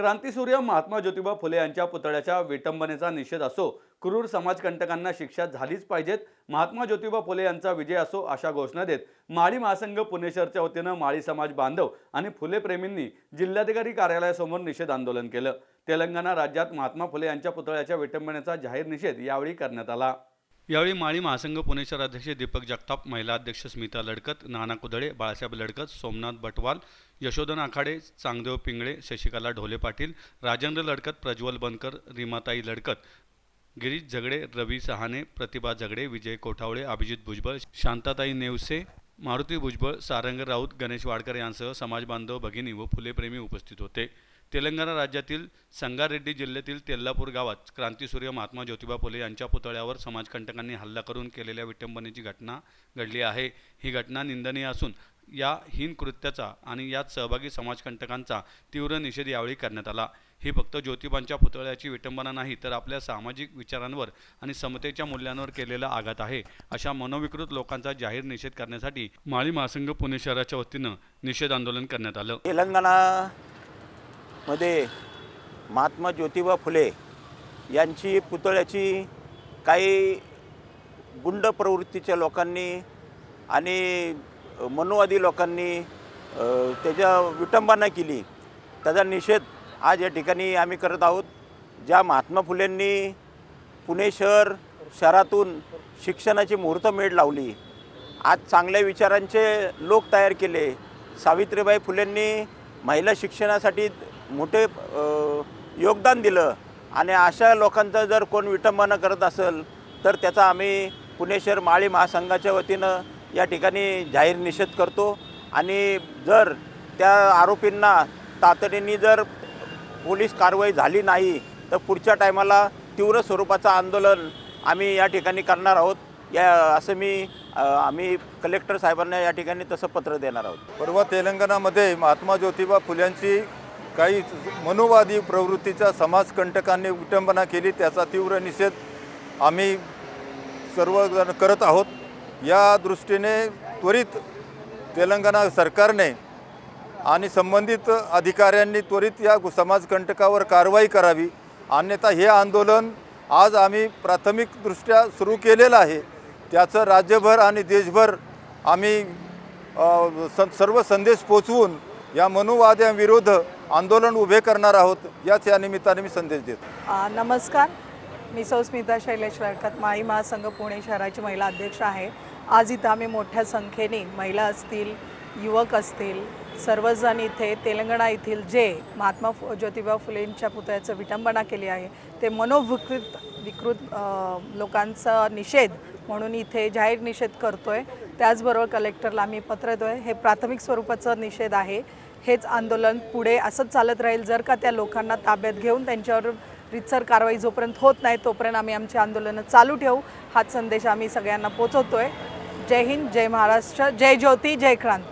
क्रांतीसूर्य महात्मा ज्योतिबा फुले यांच्या पुतळ्याच्या विटंबनेचा निषेध असो, क्रूर समाजकंटकांना शिक्षा झालीच पाहिजेत, महात्मा ज्योतिबा फुले यांचा विजय असो अशा घोषणा देत माळी महासंघ पुणे शहरच्या वतीनं माळी समाज बांधव आणि फुले प्रेमींनी जिल्हाधिकारी कार्यालयासमोर निषेध आंदोलन केलं। तेलंगणा राज्यात महात्मा फुले यांच्या पुतळ्याच्या विटंबनेचा जाहीर निषेध यावेळी करण्यात आला। यावेळी माळी महासंघ पुणे शहराध्यक्ष दीपक जगताप, महिला अध्यक्ष स्मिता लडकत, नाना कुदळे, बाळासाहेब लडकत, सोमनाथ बटवाल, यशोधन आखाडे, चांगदेव पिंगळे, शशिकला ढोले पाटील, राजेंद्र लडकत, प्रज्वल बनकर, रीमाताई लडकत, गिरीश झगडे, रवी सहाने, प्रतिभा झगडे, विजय कोठावळे, अभिजित भुजबळ, शांताताई नेवसे, मारुती भुजबळ, सारंग राऊत, गणेश वाडकर यांसह समाज बांधव, भगिनी व फुलेप्रेमी उपस्थित होते। तेलंगणा राज्यातील संगारेड्डी जिल्ह्यातील तेल्लापूर गावात क्रांतीसूर्य महात्मा ज्योतिबा फुले यांच्या पुतळ्यावर समाजकंटकांनी हल्ला करून केलेल्या विटंबनेची घटना घडली आहे। ही घटना निंदनीय असून या हीन कृत्याचा आणि यात सहभागी समाजकंटकांचा तीव्र निषेध यावेळी करण्यात आला। ही फक्त ज्योतिबांच्या पुतळ्याची विटंबना नाही, तर आपल्या सामाजिक विचारांवर आणि समतेच्या मूल्यांवर केलेला आघात आहे। अशा मनोविकृत लोकांचा जाहीर निषेध करण्यासाठी माळी महासंघ पुणे शहराच्या वतीनं निषेध आंदोलन करण्यात आलं। तेलंगणा मध्ये महात्मा ज्योतिबा फुले यांची पुतळ्याची काही गुंड प्रवृत्तीच्या लोकांनी आणि मनुवादी लोकांनी त्याच्या विटंबना केली, त्याचा निषेध आज या ठिकाणी आम्ही करत आहोत। ज्या महात्मा फुलेंनी पुणे शहरातून शिक्षणाची मुहूर्तमेढ लावली, आज चांगल्या विचारांचे लोक तयार केले। सावित्रीबाई फुलेंनी महिला शिक्षणासाठी मोठे योगदान दिलं आणि अशा लोकांचा जर कोण विटंबना करत असेल तर त्याचा आम्ही पुणे शहर माळी महासंघाच्या वतीनं या ठिकाणी जाहीर निषेध करतो आणि जर त्या आरोपींना तातडीने जर पोलीस कारवाई झाली नाही तर पुढच्या टायमाला तीव्र स्वरूपाचं आंदोलन आम्ही या ठिकाणी करणार आहोत। असं आम्ही कलेक्टर साहेबांना या ठिकाणी तसं पत्र देणार आहोत। परवा तेलंगणामध्ये महात्मा ज्योतिबा फुल्यांची काही मनुवादी प्रवृत्तीच्या समाजकंटकांनी विटंबना केली, त्याचा तीव्र निषेध आम्ही सर्वजण करत आहोत। या दृष्टीने त्वरित तेलंगणा सरकारने आणि संबंधित अधिकाऱ्यांनी त्वरित या समाजकंटकावर कारवाई करावी, अन्यथा हे आंदोलन आज आम्ही प्राथमिकदृष्ट्या सुरू केलेलं आहे, त्याचं राज्यभर आणि देशभर आम्ही सर्व संदेश पोचवून या मनुवाद्यांविरुद्ध आंदोलन उभे करणार आहोत। याच या निमित्ताने मी संदेश देतो। नमस्कार, मी सौ स्मिता शैलेश लडकत, माळी महासंघ पुणे शहराची महिला अध्यक्ष आहे। आज इथं आम्ही मोठ्या संख्येने महिला असतील, युवक असतील, सर्वजण इथे तेलंगणा येथील जे महात्मा ज्योतिबा फुलेंच्या पुतळ्याचं विटंबना केली आहे ते विकृत लोकांचा निषेध म्हणून इथे जाहीर निषेध करतोय। त्याचबरोबर कलेक्टरला आम्ही पत्र देतोय। हे प्राथमिक स्वरूपाचं निषेध आहे। हेच आंदोलन पुढे असंच चालत राहील। जर का त्या लोकांना ताब्यात घेऊन त्यांच्यावर रीतसर कारवाई जोपर्यंत होत नाही तोपर्यंत आम्ही आमची आंदोलनं चालू ठेवू, हाच संदेश आम्ही सगळ्यांना पोचवतोय। जय हिंद, जय महाराष्ट्र, जय ज्योती, जय क्रांती।